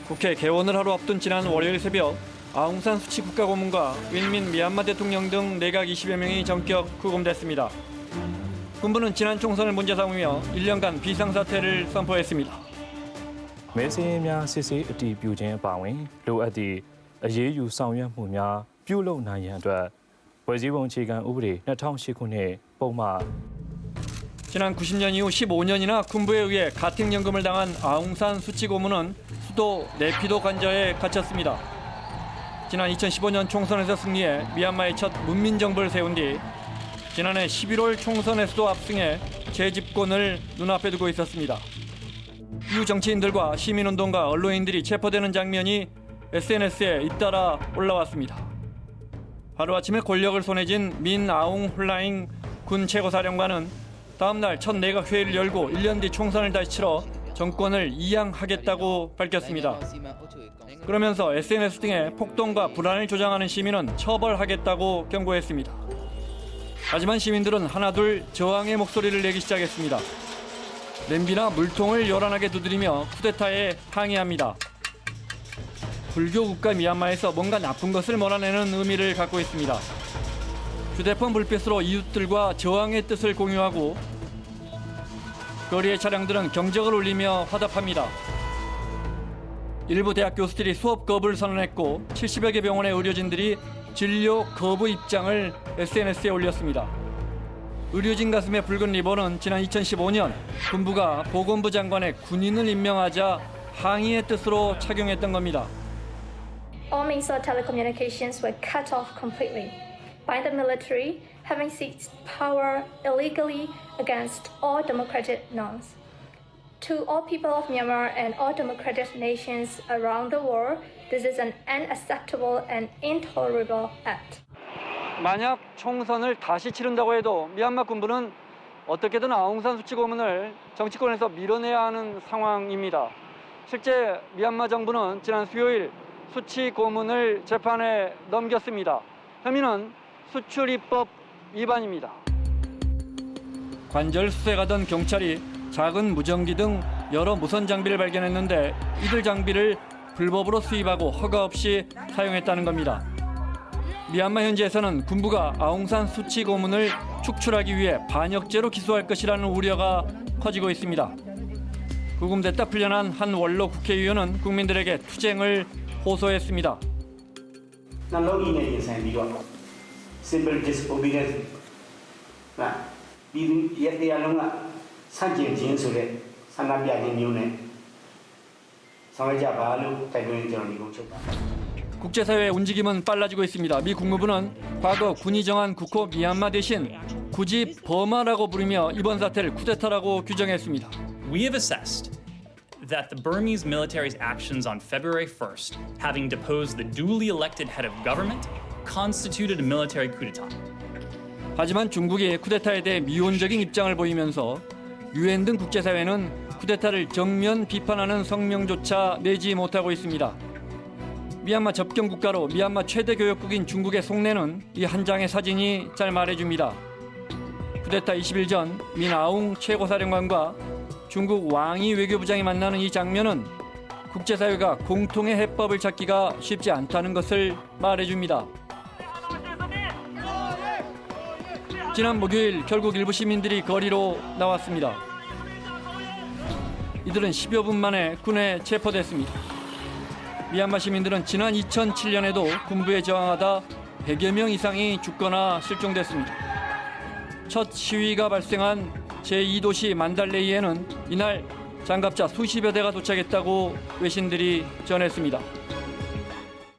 국회 개원을 하루 앞둔 지난 월요일 새벽 아웅산 수치 국가고문과 윈민 미얀마 대통령 등 내각 20여 명이 전격 구금됐습니다. 군부는 지난 총선을 문제 삼으며 1년간 비상사태를 선포했습니다. မဲစင်းများစစ်ဆေးအတည်ပြုခြင်းအပါအဝင်လိုအပ်သည့်အရေးယူဆောင်ရွက်မှုများပြုလုပ်နိုင်ရန်အတွက်ဖွဲ့စည်းပုံအခြေခံဥပဒေ2008ခုနှစ်ပုံမှန် 지난 90년 이후 15년이나 군부에 의해 가택연금을 당한 아웅산 수치 고문은 수도 네피도 관저에 갇혔습니다. 지난 2015년 총선에서 승리해 미얀마의 첫 문민정부를 세운 뒤 지난해 11월 총선에서도 압승해 재집권을 눈앞에 두고 있었습니다. 이후 정치인들과 시민운동가 언론인들이 체포되는 장면이 SNS에 잇따라 올라왔습니다. 하루아침에 권력을 손에 쥔 민 아웅 홀라잉 군 최고사령관은 다음 날 첫 내각 회의를 열고 1년 뒤 총선을 다시 치러 정권을 이양하겠다고 밝혔습니다. 그러면서 SNS 등에 폭동과 불안을 조장하는 시민은 처벌하겠다고 경고했습니다. 하지만 시민들은 하나둘 저항의 목소리를 내기 시작했습니다. 냄비나 물통을 요란하게 두드리며 쿠데타에 항의합니다. 불교 국가 미얀마에서 뭔가 나쁜 것을 몰아내는 의미를 갖고 있습니다. 휴대폰 불빛으로 이웃들과 저항의 뜻을 공유하고 거리의 차량들은 경적을 울리며 화답합니다. 일부 대학 교수들이 수업 거부를 선언했고 70여 개 병원의 의료진들이 진료 거부 입장을 SNS에 올렸습니다. 의료진 가슴에 붉은 리본은 지난 2015년 군부가 보건부 장관에 군인을 임명하자 항의의 뜻으로 착용했던 겁니다. All means of telecommunications were cut off completely by the military, having seized power illegally against all democratic norms. To all people of Myanmar and all democratic nations around the world, this is an unacceptable and intolerable act. 만약 총선을 다시 치른다고 해도 미얀마 군부는 어떻게든 아웅산 수치 고문을 정치권에서 밀어내야 하는 상황입니다. 실제 미얀마 정부는 지난 수요일 수치 고문을 재판에 넘겼습니다. 혐의는 수출입법 위반입니다. 관절 수색하던 경찰이 작은 무전기 등 여러 무선 장비를 발견했는데 이들 장비를 불법으로 수입하고 허가 없이 사용했다는 겁니다. 미얀마 현지에서는 군부가 아웅산 수치 고문을 축출하기 위해 반역죄로 기소할 것이라는 우려가 커지고 있습니다. 구금됐다 풀려난 한 원로 국회의원은 국민들에게 투쟁을 호소했습니다. Civil disobedience ပြည်သူတရားလုံးကဆန့်ကျင်ခြင်းဆိုတဲ့ဆန္ဒပြခြင်းမျိုးနဲ့ဆောင်ရွက်ကြပါလို့တိုက်တွန်းကျွန်တော်ဒီကုန်းချုပ်ပါ 국제사회의 움직임은 빨라지고 있습니다. 미 국무부는 과거 군이 정한 국호 미얀마 대신 굳이 버마라고 부르며 이번 사태를 쿠데타라고 규정했습니다. We have assessed that the Burmese military's actions on February 1st, having deposed the duly elected head of government, constituted a military coup d'etat. 하지만 중국이 쿠데타에 대해 미온적인 입장을 보이면서 유엔 등 국제사회는 쿠데타를 정면 비판하는 성명조차 내지 못하고 있습니다. 미얀마 접경 국가로 미얀마 최대 교역국인 중국의 속내는 이 한 장의 사진이 잘 말해줍니다. 쿠데타 20일 전 민 아웅 최고사령관과 중국 왕이 외교부장이 만나는 이 장면은 국제사회가 공통의 해법을 찾기가 쉽지 않다는 것을 말해줍니다. 지난 목요일 결국 일부 시민들이 거리로 나왔습니다. 이들은 10여 분 만에 군에 체포됐습니다. 미얀마 시민들은 지난 2007년에도 군부에 저항하다 100여 명 이상이 죽거나 실종됐습니다. 첫 시위가 발생한 제2도시 만달레이에는 이날 장갑차 수십여 대가 도착했다고 외신들이 전했습니다.